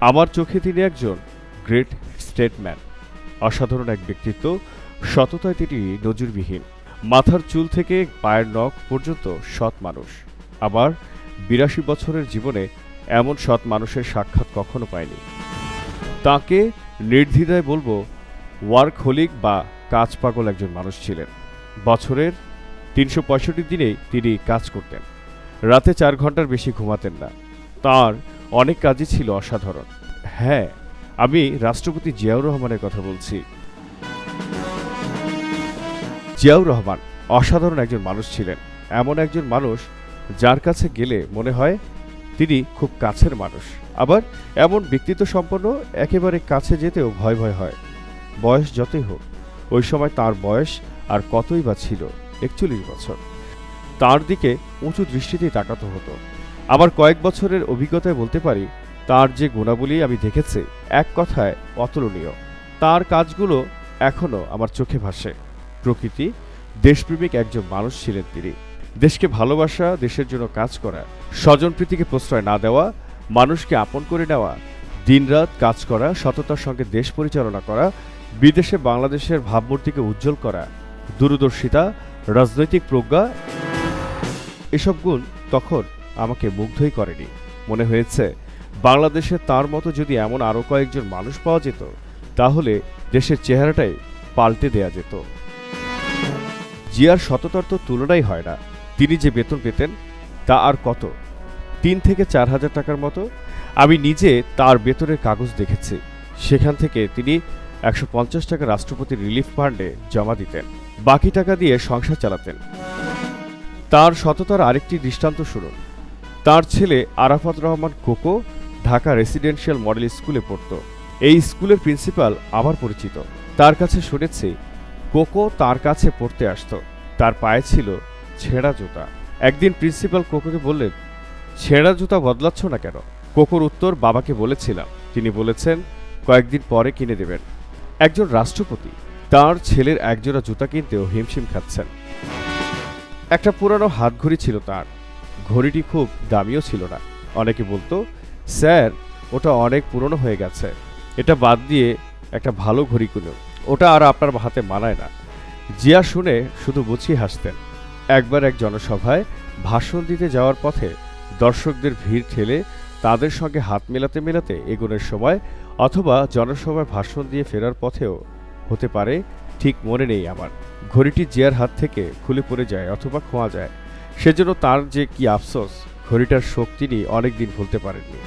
আমার চোখে তিনি একজন গ্রেট স্টেটম্যান, অসাধারণ এক ব্যক্তিত্ব। সততায় তিনি নজিরবিহীন। মাথার চুল থেকে পায়ের নখ পর্যন্ত সৎ মানুষ। আবার ৮২ বছরের জীবনে এমন সৎ মানুষের সাক্ষাৎ কখনো পায়নি। তাকে নির্দ্বিধায় বলবো ওয়ার্কহোলিক বা কাজ পাগল একজন মানুষ ছিলেন। বছরের ৩৬৫ দিনেই তিনি কাজ করতেন। রাতে ৪ ঘন্টার বেশি ঘুমাতেন না। তার অনেক কাজই ছিল অসাধারণ। হ্যাঁ, আমি রাষ্ট্রপতি জিয়াউর রহমানের কথা বলছি। জিয়াউর রহমান অসাধারণ একজন মানুষ ছিলেন। এমন একজন মানুষ যার কাছে গেলে মনে হয় তিনি খুব কাছের মানুষ। আবার এমন ব্যক্তিত্ব সম্পন্ন একেবারে কাছে যেতেও ভয় ভয় হয়। বয়স যতই হোক, ওই সময় তার বয়স আর কতই বা ছিল, ৪১ বছর। তার দিকে উঁচু দৃষ্টিতেই তাকাতে হতো। আমার কয়েক বছরের অভিজ্ঞতায় বলতে পারি, তার যে গুণাবলী আমি দেখেছি, এক কথায় অতুলনীয়। তার কাজগুলো এখনো আমার চোখে ভাসে। প্রকৃতি, দেশপ্রেমিক একজন মানুষ ছিলেন তিনি। দেশকে ভালোবাসা, দেশের জন্য কাজ করা, স্বজনপ্রীতিকে প্রশ্রয় না দেওয়া, মানুষকে আপন করে নেওয়া, দিনরাত কাজ করা, সততার সঙ্গে দেশ পরিচালনা করা, বিদেশে বাংলাদেশের ভাবমূর্তিকে উজ্জ্বল করা, দূরদর্শিতা, রাজনৈতিক প্রজ্ঞা, এসব গুণ তখন আমাকে মুগ্ধই করেনি। মনে হয়েছে বাংলাদেশে তার মতো যদি এমন আরও কয়েকজন মানুষ পাওয়া যেত, তাহলে দেশের চেহারাটাই পাল্টে দেয়া যেত। জিয়ার সততার তো তুলনাই হয় না। তিনি যে বেতন পেতেন তা আর কত, ৩ থেকে ৪ হাজার টাকার মতো। আমি নিজে তার বেতনের কাগজ দেখেছি। সেখান থেকে তিনি ১৫০ টাকা রাষ্ট্রপতির রিলিফ ফান্ডে জমা দিতেন। বাকি টাকা দিয়ে সংসার চালাতেন। তার সততার আরেকটি দৃষ্টান্ত শুনুন। তার ছেলে Arafat Rahman cocoa Dhaka residential model স্কুলে পড়ত। এই স্কুলের প্রিন্সিপাল আমার পরিচিত। তার কাছে শুনেছি কোকো তার কাছে পড়তে আসত। তার পায়ে ছিল ছেঁড়া জুতা। একদিন প্রিন্সিপাল কোকোকে বললেন, ছেঁড়া জুতা বদলাচ্ছ না কেন? কোকোর উত্তর, বাবাকে বলেছিলাম। তিনি বলেছেন কয়েকদিন পরে কিনে দেবেন। একজন রাষ্ট্রপতি তার ছেলের একজোড়া জুতা কিনতেও হিমশিম খাচ্ছেন। একটা পুরানো হাতঘড়ি ছিল তার। ঘড়িটি খুব দামিও ছিল না। অনেকে বলতো, স্যার, ওটা অনেক পুরনো হয়ে গেছে, এটা বাদ দিয়ে একটা ভালো ঘড়ি কিনুন, ওটা আর আপনার হাতে মানায় না। জিয়া শুনে শুধু মুচিয়ে হাসতেন। একবার এক জনসভায় ভাষণ দিতে যাওয়ার পথে দর্শকদের ভিড় ঠেলে তাদের সঙ্গে হাত মেলাতে মেলাতে এগোনোর সময়, অথবা জনসভায় ভাষণ দিয়ে ফেরার পথেও হতে পারে, ঠিক মনে নেই আমার, ঘড়িটি জিয়ার হাত থেকে খুলে পড়ে যায় অথবা খোয়া যায়। সেজন্য তার যে কি আফসোস, ঘড়িটার শোক তিনি অনেকদিন ভুলতে পারেননি।